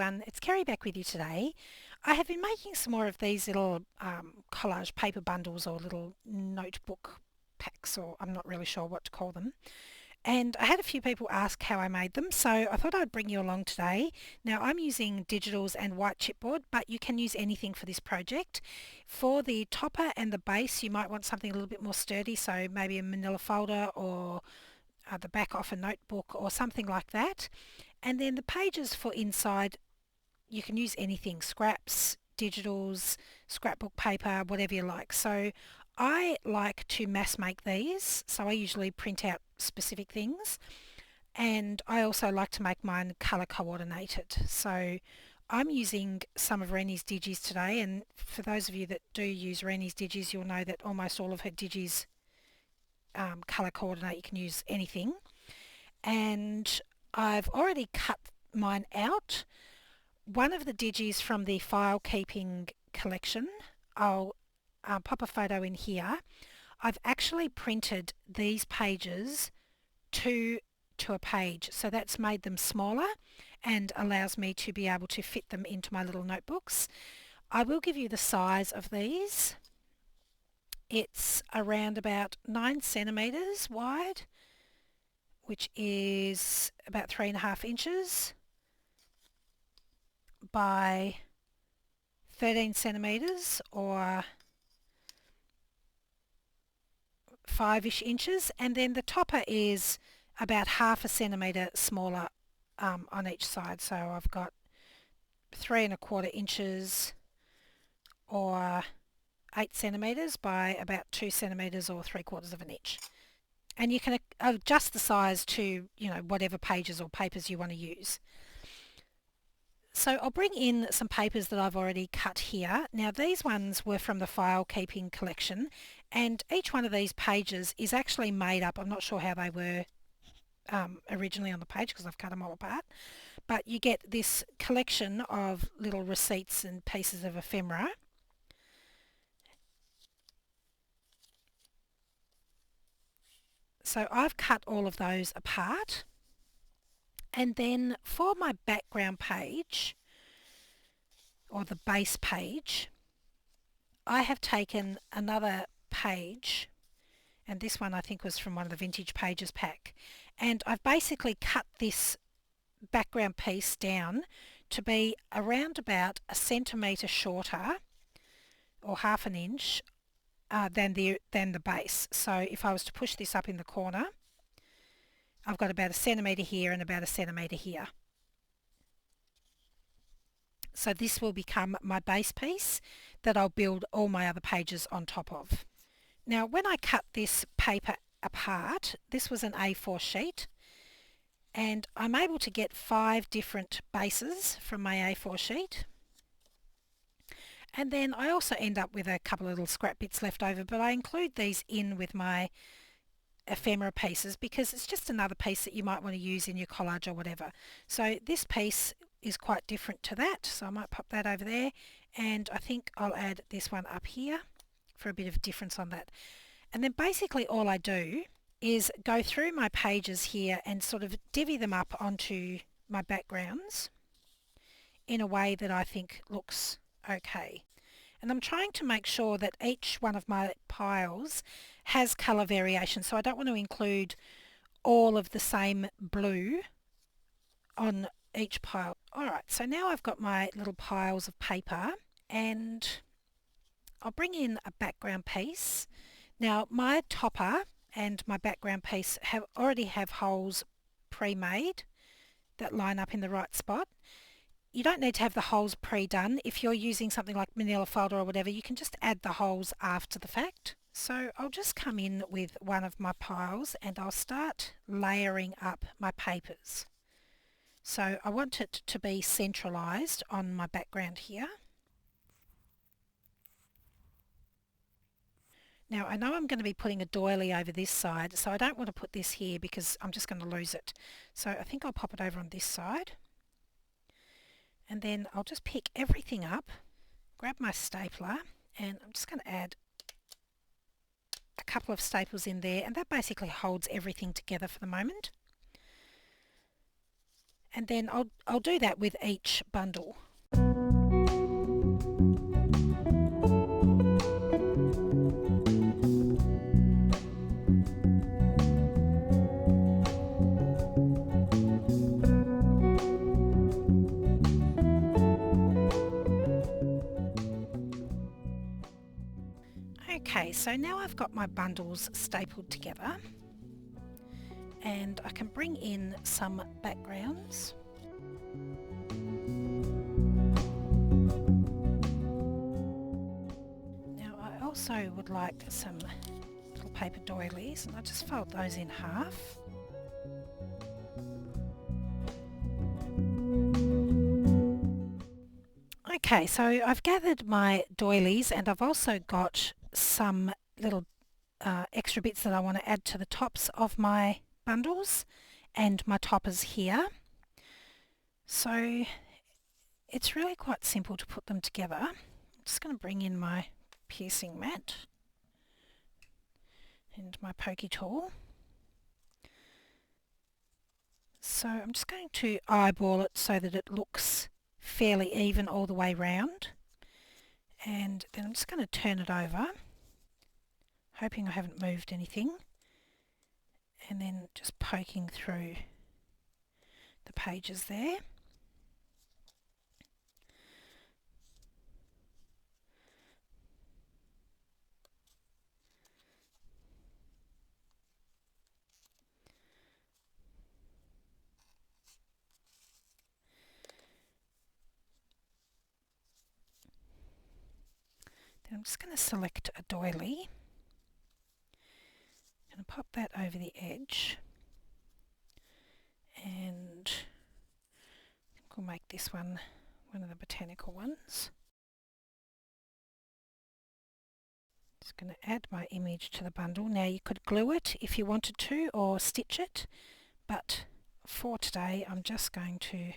everyone, it's Kerry back with you today. I have been making some more of these little collage paper bundles or little notebook packs, or I'm not really sure what to call them. And I had a few people ask how I made them, so I thought I'd bring you along today. Now I'm using digitals and white chipboard, but you can use anything for this project. For the topper and the base, you might want something a little bit more sturdy, so maybe a manila folder or the back off a notebook or something like that. And then the pages for inside, you can use anything, scraps, digitals, scrapbook paper, whatever you like. So I like to mass make these, so I usually print out specific things, and I also like to make mine colour coordinated. So I'm using some of Reni's digis today, and for those of you that do use Reni's digis, you'll know that almost all of her digis colour coordinate. You can use anything. And I've already cut mine out. One of the digis from the file keeping collection, I'll pop a photo in here. I've actually printed these pages to a page, so that's made them smaller and allows me to be able to fit them into my little notebooks. I will give you the size of these. It's around about 9 centimetres wide, which is about 3.5 inches by 13 centimetres or 5-ish inches, and then the topper is about 1/2 centimetre smaller on each side. So I've got 3.25 inches or 8 centimetres by about 2 centimetres or 3/4 of an inch. And you can adjust the size to, whatever pages or papers you want to use. So I'll bring in some papers that I've already cut here. Now these ones were from the file keeping collection, and each one of these pages is actually made up. I'm not sure how they were originally on the page because I've cut them all apart, but you get this collection of little receipts and pieces of ephemera. So I've cut all of those apart. And then for my background page, or the base page, I have taken another page, and this one I think was from one of the Vintage Pages pack, and I've basically cut this background piece down to be around about 1 centimetre shorter, or 1/2 inch, than the base. So if I was to push this up in the corner, I've got about 1 centimetre here and about 1 centimetre here. So this will become my base piece that I'll build all my other pages on top of. Now when I cut this paper apart, this was an A4 sheet, and I'm able to get 5 different bases from my A4 sheet. And then I also end up with a couple of little scrap bits left over, but I include these in with my ephemera pieces because it's just another piece that you might want to use in your collage or whatever. So this piece is quite different to that, so I might pop that over there, and I think I'll add this one up here for a bit of difference on that. And then basically all I do is go through my pages here and sort of divvy them up onto my backgrounds in a way that I think looks okay. And I'm trying to make sure that each one of my piles has colour variation, so I don't want to include all of the same blue on each pile. Alright, so now I've got my little piles of paper, and I'll bring in a background piece. Now my topper and my background piece already have holes pre-made that line up in the right spot. You don't need to have the holes pre-done. If you're using something like manila folder or whatever, you can just add the holes after the fact. So I'll just come in with one of my piles and I'll start layering up my papers. So I want it to be centralised on my background here. Now I know I'm going to be putting a doily over this side, so I don't want to put this here because I'm just going to lose it. So I think I'll pop it over on this side. And then I'll just pick everything up, grab my stapler, and I'm just going to add a couple of staples in there, and that basically holds everything together for the moment. And then I'll do that with each bundle. Okay, so now I've got my bundles stapled together, and I can bring in some backgrounds. Now I also would like some little paper doilies, and I just fold those in half. Okay, so I've gathered my doilies, and I've also got some little extra bits that I want to add to the tops of my bundles and my toppers here. So it's really quite simple to put them together. I'm just going to bring in my piercing mat and my pokey tool. So I'm just going to eyeball it so that it looks fairly even all the way round, and then I'm just going to turn it over, hoping I haven't moved anything, and then just poking through the pages there. Then I'm just going to select a doily and pop that over the edge, and I think we'll make this one of the botanical ones. Just going to add my image to the bundle. Now you could glue it if you wanted to, or stitch it, but for today I'm just going to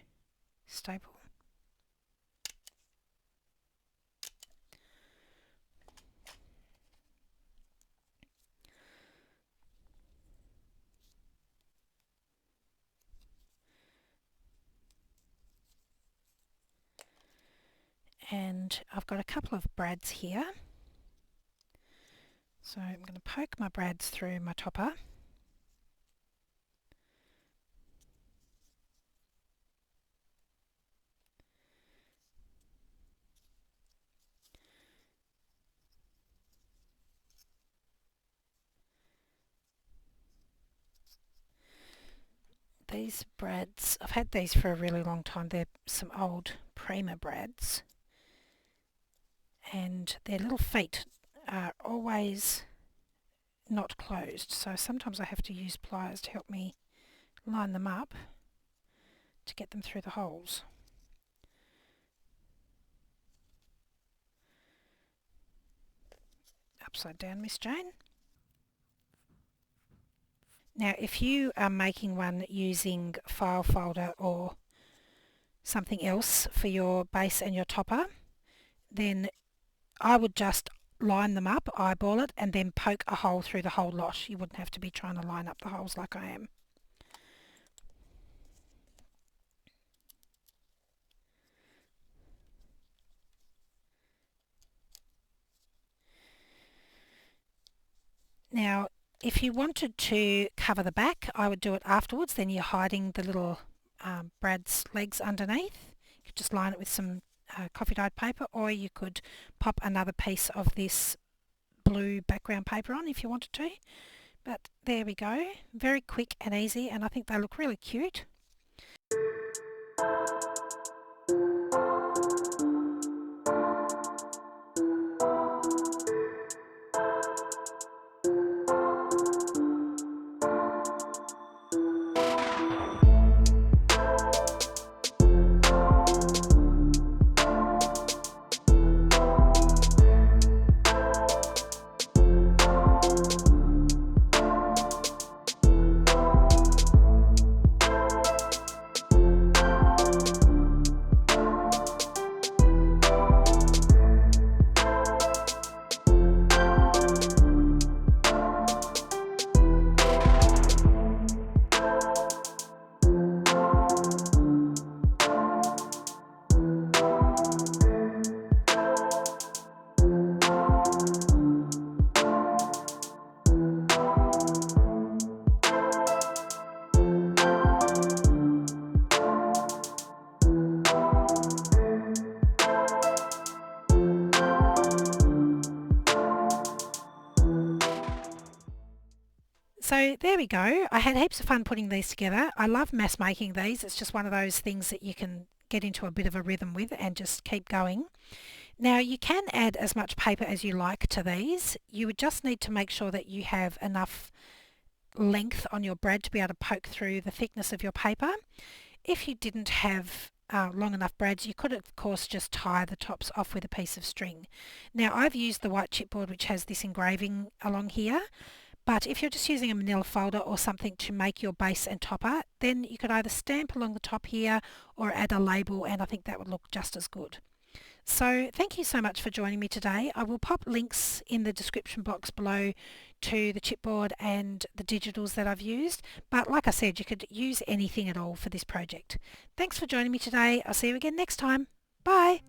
staple. And I've got a couple of brads here. So I'm going to poke my brads through my topper. These brads, I've had these for a really long time. They're some old Prima brads, and their little feet are always not closed, so sometimes I have to use pliers to help me line them up to get them through the holes. Upside down, Miss Jane. Now if you are making one using file folder or something else for your base and your topper, then I would just line them up, eyeball it, and then poke a hole through the whole lot. You wouldn't have to be trying to line up the holes like I am. Now if you wanted to cover the back, I would do it afterwards, then you're hiding the little brad's legs underneath. You could just line it with some coffee dyed paper, or you could pop another piece of this blue background paper on if you wanted to. But there we go, very quick and easy, and I think they look really cute. So there we go. I had heaps of fun putting these together. I love mass making these. It's just one of those things that you can get into a bit of a rhythm with and just keep going. Now you can add as much paper as you like to these. You would just need to make sure that you have enough length on your brad to be able to poke through the thickness of your paper. If you didn't have long enough brads, you could of course just tie the tops off with a piece of string. Now I've used the white chipboard which has this engraving along here, but if you're just using a manila folder or something to make your base and topper, then you could either stamp along the top here or add a label, and I think that would look just as good. So thank you so much for joining me today. I will pop links in the description box below to the chipboard and the digitals that I've used. But like I said, you could use anything at all for this project. Thanks for joining me today. I'll see you again next time. Bye.